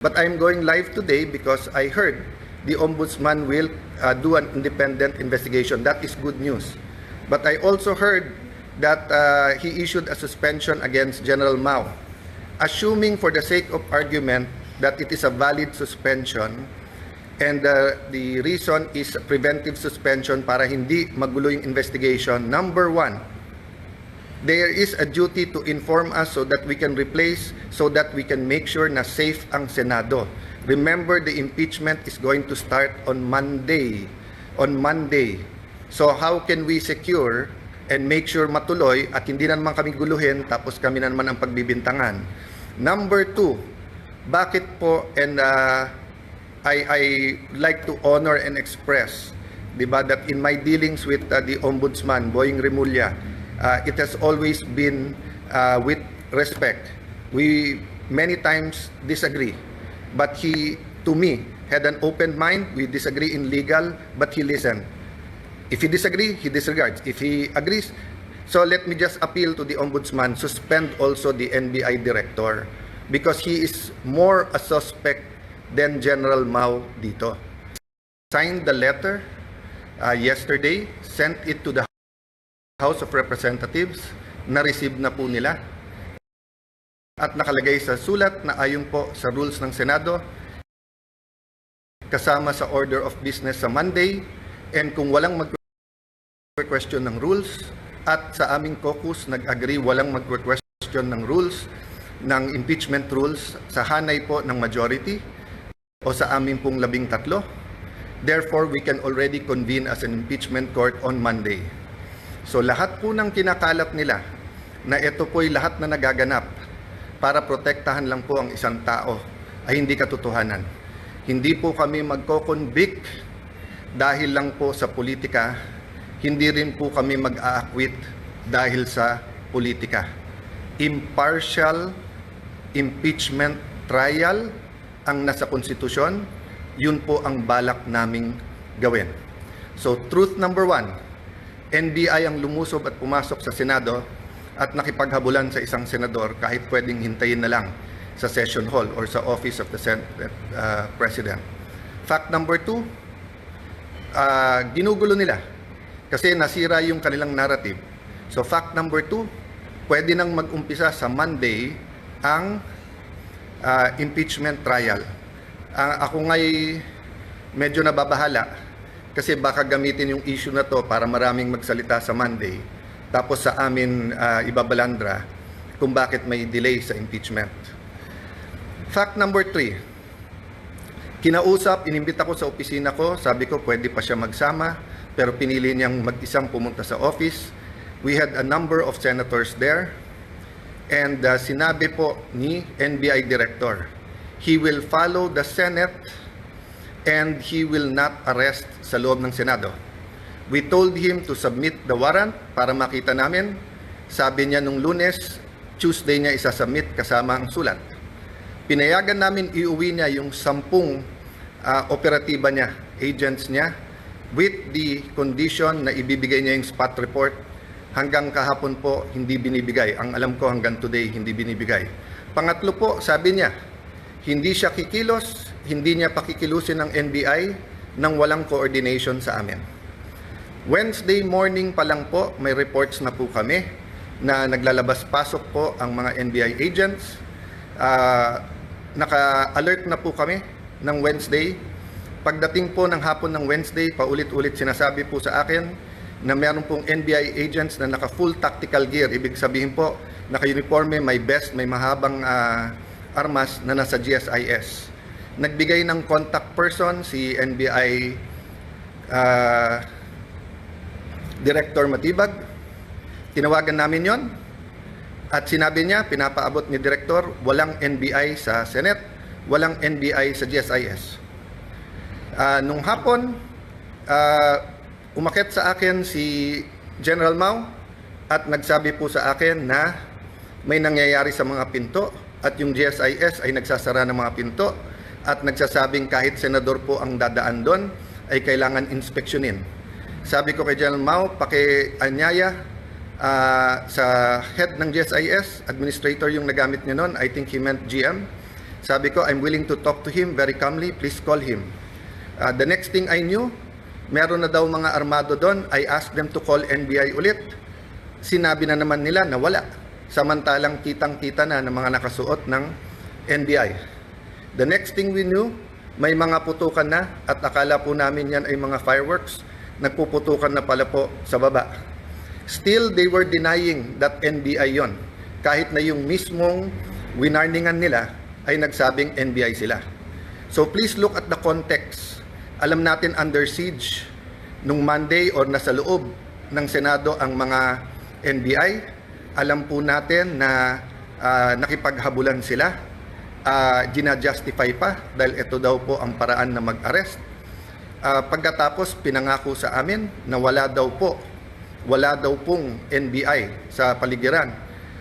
But I'm going live today because I heard the Ombudsman will do an independent investigation. That is good news. But I also heard that he issued a suspension against General Mao. Assuming for the sake of argument that it is a valid suspension and the reason is preventive suspension para hindi magulo yung investigation, number one, there is a duty to inform us so that we can replace, so that we can make sure na safe ang Senado. Remember, the impeachment is going to start on Monday. So how can we secure and make sure matuloy at hindi na naman kami guluhin tapos kami na naman ang pagbibintangan? Number two, bakit po, and I like to honor and express, diba, that in my dealings with the Ombudsman, Boying Remulla, it has always been with respect. We many times disagree, but he, to me, had an open mind. We disagree in legal, but he listened. If he disagree, he disregards. If he agrees, so let me just appeal to the Ombudsman, suspend also the NBI director because he is more a suspect than General Mao dito. Signed the letter yesterday, sent it to the House of Representatives, na-receive na po nila at nakalagay sa sulat na ayon po sa rules ng Senado kasama sa order of business sa Monday, and kung walang mag-question ng rules at sa aming caucus nag-agree walang mag-question ng rules, ng impeachment rules sa hanay po ng majority o sa amin pong 13, therefore we can already convene as an impeachment court on Monday. So lahat po ng kinakalat nila na ito po'y lahat na nagaganap para protektahan lang po ang isang tao ay hindi katotohanan. Hindi po kami magko-convict dahil lang po sa politika, hindi rin po kami mag-aakwit dahil sa politika. Impartial impeachment trial ang nasa konstitusyon, yun po ang balak naming gawin. So truth number one, NBI ang lumusob at pumasok sa Senado at nakipaghabulan sa isang senador kahit pwedeng hintayin na lang sa session hall or sa office of the President. Fact number two, ginugulo nila kasi nasira yung kanilang narrative. So fact number two, pwede nang mag-umpisa sa Monday ang impeachment trial. Ako nga'y medyo nababahala kasi baka gamitin yung issue na to para maraming magsalita sa Monday tapos sa amin ibabalandra kung bakit may delay sa impeachment. Fact number 3, kinausap, inimbita ko sa opisina ko, sabi ko pwede pa siya magsama pero pinili niyang mag-isang pumunta sa office. We had a number of senators there and sinabi po ni NBI Director, he will follow the Senate and he will not arrest sa loob ng Senado. We told him to submit the warrant para makita namin. Sabi niya nung Lunes, Tuesday niya isasubmit kasama ang sulat. Pinayagan namin iuwi niya yung 10 operatiba niya, agents niya, with the condition na ibibigay niya yung spot report. Hanggang kahapon po, hindi binibigay. Ang alam ko hanggang today, hindi binibigay. Pangatlo po, sabi niya, hindi siya kikilos, hindi niya pakikilusin ng NBI nang walang coordination sa amin. Wednesday morning pa lang po, may reports na po kami na naglalabas-pasok po ang mga NBI agents. Naka-alert na po kami ng Wednesday. Pagdating po ng hapon ng Wednesday, paulit-ulit sinasabi po sa akin na meron pong NBI agents na naka-full tactical gear. Ibig sabihin po, naka-uniforme, may vest, may mahabang armas na nasa GSIS. Nagbigay ng contact person si NBI Director Matibag. Tinawagan namin yon at sinabi niya, pinapaabot ni Director, walang NBI sa Senate, walang NBI sa GSIS. Nung hapon, umakyat sa akin si General Mao at nagsabi po sa akin na may nangyayari sa mga pinto at yung GSIS ay nagsasara ng mga pinto at nagsasabing kahit senador po ang dadaan doon ay kailangan inspeksyonin. Sabi ko kay General Mao, pakianyaya sa head ng GSIS, administrator yung nagamit niya noon, I think he meant GM, Sabi ko, I'm willing to talk to him very calmly. Please call him. The next thing I knew, meron na daw mga armado doon. I asked them to call NBI ulit. Sinabi na naman nila na wala. Samantalang kitang-kita na ng mga nakasuot ng NBI. The next thing we knew, may mga putukan na at akala po namin yan ay mga fireworks. Nagpuputukan na pala po sa baba. Still, they were denying that NBI yon. Kahit na yung mismong winarningan nila ay nagsabing NBI sila. So please look at the context. Alam natin under siege nung Monday or nasa loob ng Senado ang mga NBI. Alam po natin na nakipaghabulan sila. Gina-justify pa dahil ito daw po ang paraan na mag-arrest. Pagkatapos pinangako sa amin na wala daw pong NBI sa paligiran.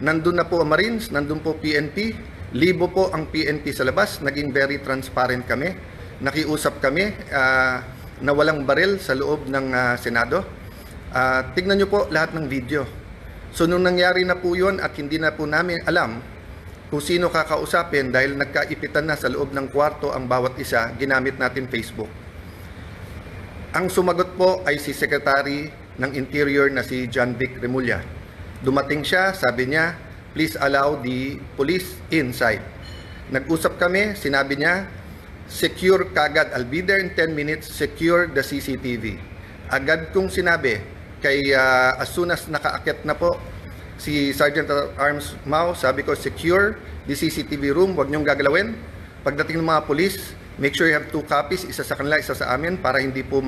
Nandun na po ang Marines, nandun po PNP, libo po ang PNP sa labas, naging very transparent kami. Nakiusap kami na walang baril sa loob ng Senado. Tignan nyo po lahat ng video. So nung nangyari na po yun at hindi na po namin alam kung sino kakausapin dahil nagkaipitan na sa loob ng kwarto ang bawat isa, ginamit natin Facebook. Ang sumagot po ay si Secretary ng Interior na si John Vic Remulla. Dumating siya, sabi niya, please allow the police inside. Nag-usap kami, sinabi niya, secure kagad, I'll be there in 10 minutes, secure the CCTV. Agad kong sinabi, kay as soon as nakaakit na po, si Sergeant at Arms Mao, sabi ko, secure the CCTV room, huwag niyong gagalawin. Pagdating ng mga police, make sure you have 2 copies, isa sa kanila, isa sa amin, para hindi po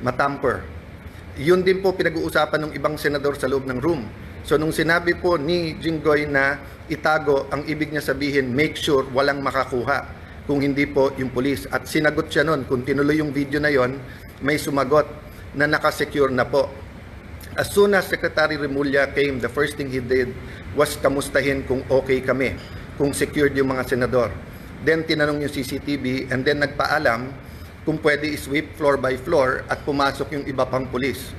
matamper. Yun din po pinag-uusapan ng ibang senador sa loob ng room. So nung sinabi po ni Jinggoy na itago, ang ibig niya sabihin, make sure walang makakuha kung hindi po yung police. At sinagot siya nun, kung tinuloy yung video na yon, may sumagot na nakasecure na po. As soon as Secretary Remulla came, the first thing he did was kamustahin kung okay kami, kung secured yung mga senador. Then tinanong yung CCTV and then nagpaalam kung pwede i-sweep floor by floor at pumasok yung iba pang pulis.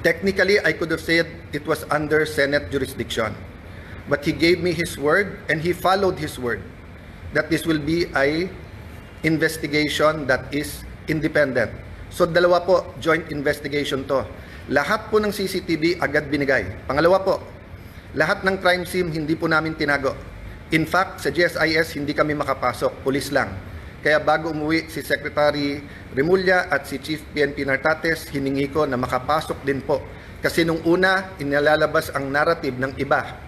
Technically, I could have said it was under Senate jurisdiction. But he gave me his word and he followed his word that this will be a investigation that is independent. So dalawa po, joint investigation to. Lahat po ng CCTV agad binigay. Pangalawa po, lahat ng crime scene hindi po namin tinago. In fact, sa GSIS hindi kami makapasok, pulis lang. Kaya bago umuwi si Secretary Remulla at si Chief PNP Nartates, hiningi ko na makapasok din po. Kasi nung una, inilalabas ang narrative ng iba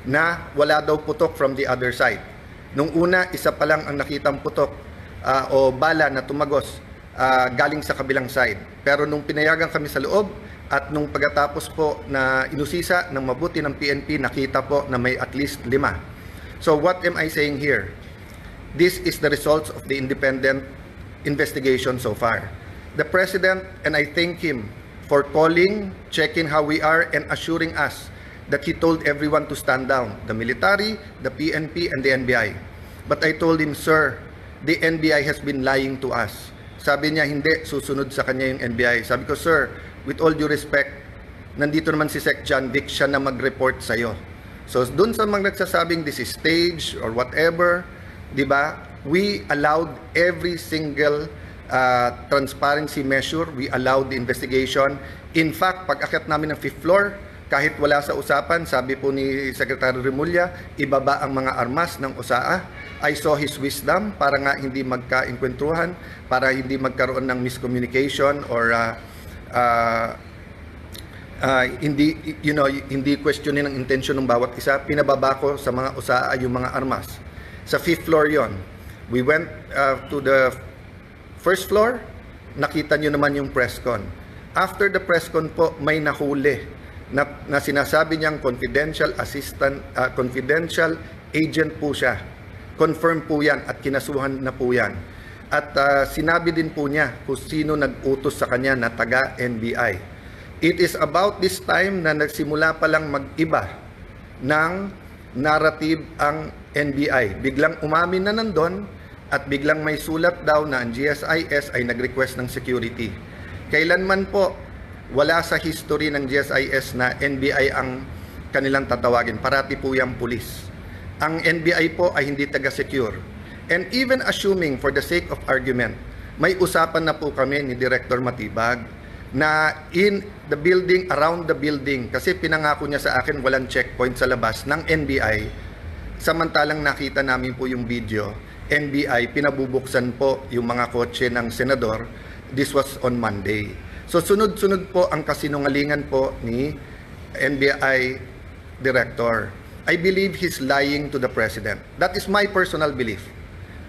na wala daw putok from the other side. Nung una, isa pa lang ang nakitang putok o bala na tumagos galing sa kabilang side. Pero nung pinayagan kami sa loob, at nung pagkatapos po na inusisa ng mabuti ng PNP, nakita po na may at least 5. So what am I saying here? This is the results of the independent investigation so far. The President, and I thank him for calling, checking how we are, and assuring us that he told everyone to stand down, the military, the PNP, and the NBI. But I told him, sir, the NBI has been lying to us. Sabi niya, hindi, susunod sa kanya yung NBI. Sabi ko, sir, with all due respect, nandito naman si Sec John Vic, siya na mag-report sa'yo. So, dun sa mga nagsasabing this is stage or whatever, di ba, we allowed every single transparency measure, we allowed the investigation. In fact, pag-akyat namin ng 5th floor, kahit wala sa usapan, sabi po ni Secretary Remulla, ibaba ang mga armas ng USAA. I saw his wisdom para nga hindi magka-inkwentuhan, para hindi magkaroon ng miscommunication or hindi questionin ang intention ng bawat isa. Pinababa ko sa mga USAA yung mga armas. Sa 5th floor yon. We went to the 1st floor, nakita nyo naman yung press con. After the press con po, may nahuli na sinasabi niyang confidential assistant, confidential agent po siya. Confirm po yan at kinasuhan na po yan. At sinabi din po niya kung sino nag-utos sa kanya na taga-NBI. It is about this time na nagsimula pa lang mag-iba ng narrative ang NBI. Biglang umamin na nandun at biglang may sulat daw na ang GSIS ay nag-request ng security. Kailanman po, wala sa history ng GSIS na NBI ang kanilang tatawagin. Parati po yung pulis. Ang NBI po ay hindi taga-secure. And even assuming for the sake of argument, may usapan na po kami ni Director Matibag na in the building, around the building, kasi pinangako niya sa akin walang checkpoint sa labas ng NBI. Samantalang nakita namin po yung video, NBI, pinabubuksan po yung mga kotse ng senador. This was on Monday. So sunod-sunod po ang kasinungalingan po ni NBI Director. I believe he's lying to the President. That is my personal belief.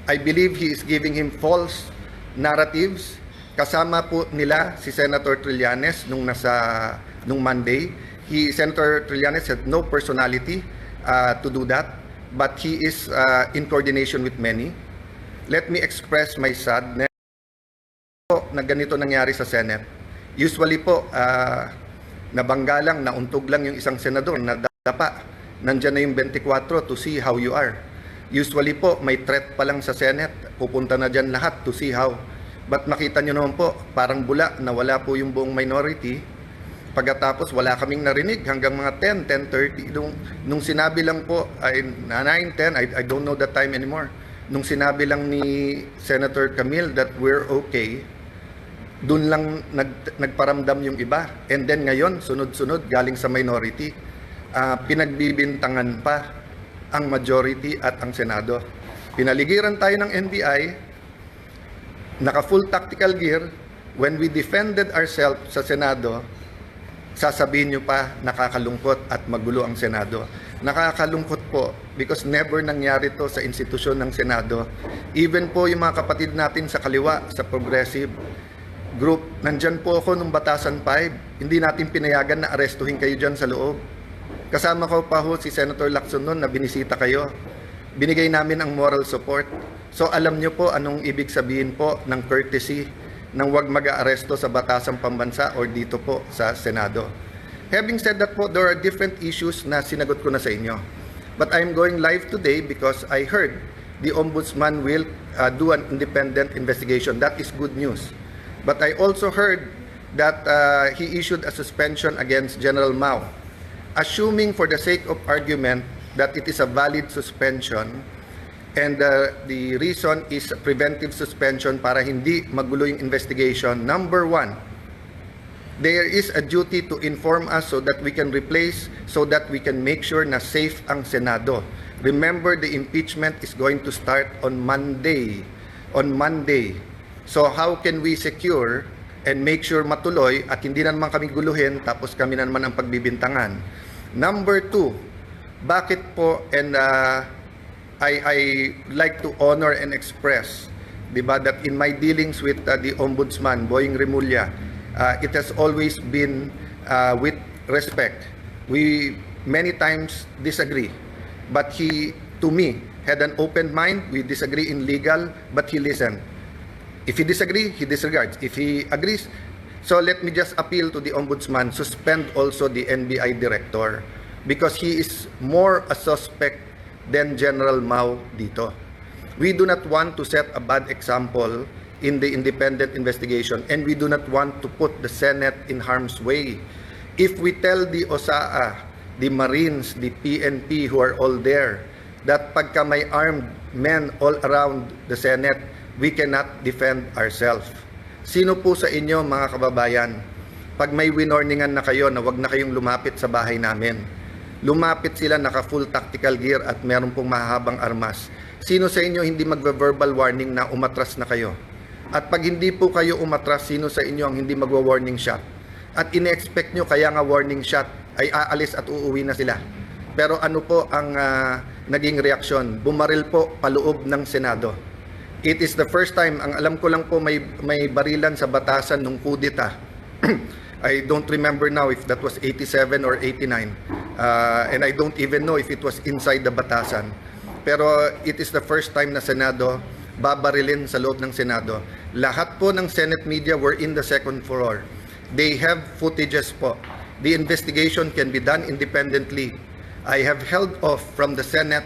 I believe he is giving him false narratives. Kasama po nila si Senator Trillanes nung Monday. Senator Trillanes had no personality to do that, but he is in coordination with many. Let me express my sadness po na ganito nangyari sa Senate. Usually po, nabangga lang, nauntog lang yung isang senador, nadapa. Nandyan na yung 24 to see how you are. Usually po, may threat pa lang sa Senate, pupunta na dyan lahat to see how. But makita nyo naman po, parang bula na wala po yung buong minority. Pagkatapos, wala kaming narinig hanggang mga 10, 10:30. Nung sinabi lang po, ay 9, 10, I don't know the time anymore. Nung sinabi lang ni Senator Camille that we're okay, dun lang nagparamdam yung iba. And then ngayon, sunod-sunod, galing sa minority. Pinagbibintangan pa ang majority at ang Senado. Pinaligiran tayo ng NBI, naka-full tactical gear. When we defended ourselves sa Senado, sasabihin nyo pa nakakalungkot at magulo ang Senado. Nakakalungkot po because never nangyari to sa institusyon ng Senado. Even po yung mga kapatid natin sa kaliwa, sa progressive group, nandyan po ako nung Batasan 5. Hindi natin pinayagan na arestuhin kayo dyan sa loob. Kasama ko pa ho si Senator Lacson noon na binisita kayo. Binigay namin ang moral support. So alam nyo po anong ibig sabihin po ng courtesy ng wag mag-aaresto sa Batasang Pambansa or dito po sa Senado. Having said that po, there are different issues na sinagot ko na sa inyo. But I'm going live today because I heard the Ombudsman will do an independent investigation. That is good news. But I also heard that he issued a suspension against General Mao. Assuming for the sake of argument that it is a valid suspension and the reason is preventive suspension para hindi magulo yung investigation, number one, there is a duty to inform us so that we can replace, so that we can make sure na safe ang Senado. Remember, the impeachment is going to start on Monday. On Monday. So how can we secure and make sure matuloy at hindi na naman kami guluhin tapos kami na naman ang pagbibintangan? Number two, bakit po, and I like to honor and express, diba, that in my dealings with the Ombudsman, Boying Remulla, it has always been with respect. We many times disagree, but he, to me, had an open mind. We disagree in legal, but he listened. If he disagree, he disregards. If he agrees, so let me just appeal to the Ombudsman, suspend also the NBI Director because he is more a suspect than General Mao dito. We do not want to set a bad example in the independent investigation and we do not want to put the Senate in harm's way. If we tell the OSAA, the Marines, the PNP who are all there, that pagka may armed men all around the Senate, we cannot defend ourselves. Sino po sa inyo mga kababayan, pag may winorningan na kayo na wag na kayong lumapit sa bahay namin, lumapit sila naka-full tactical gear at meron pong mahabang armas. Sino sa inyo hindi magve-verbal warning na umatras na kayo? At pag hindi po kayo umatras, sino sa inyo ang hindi magwa-warning shot? At ine-expect nyo kaya nga warning shot ay aalis at uuwi na sila. Pero ano po ang naging reaksyon? Bumaril po paloob ng Senado. It is the first time, ang alam ko lang po may barilan sa Batasan nung kudeta. I don't remember now if that was 87 or 89. And I don't even know if it was inside the Batasan. Pero it is the first time na Senado babarilin sa loob ng Senado. Lahat po ng Senate media were in the second floor. They have footages po. The investigation can be done independently. I have held off from the Senate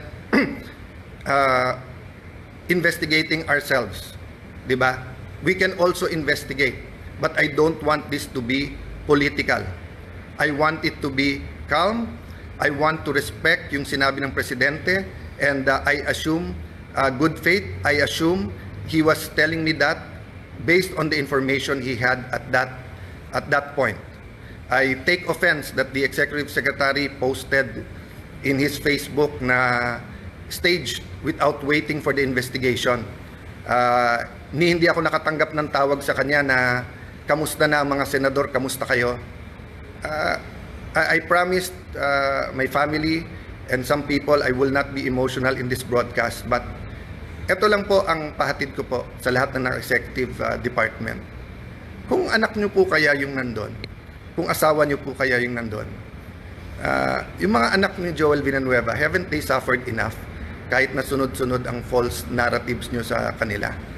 investigating ourselves, di ba? We can also investigate, but I don't want this to be political. I want it to be calm. I want to respect yung sinabi ng presidente And I assume, good faith, I assume he was telling me that based on the information he had at that point. I take offense that the Executive Secretary posted in his Facebook na staged without waiting for the investigation. Hindi ako nakatanggap ng tawag sa kanya na kamusta na mga senador, kamusta kayo? I promised my family and some people I will not be emotional in this broadcast, but ito lang po ang pahatid ko po sa lahat ng executive department. Kung anak nyo po kaya yung nandun, kung asawa nyo po kaya yung nandun, yung mga anak ni Joel Villanueva, haven't they suffered enough kahit na sunod-sunod ang false narratives nyo sa kanila?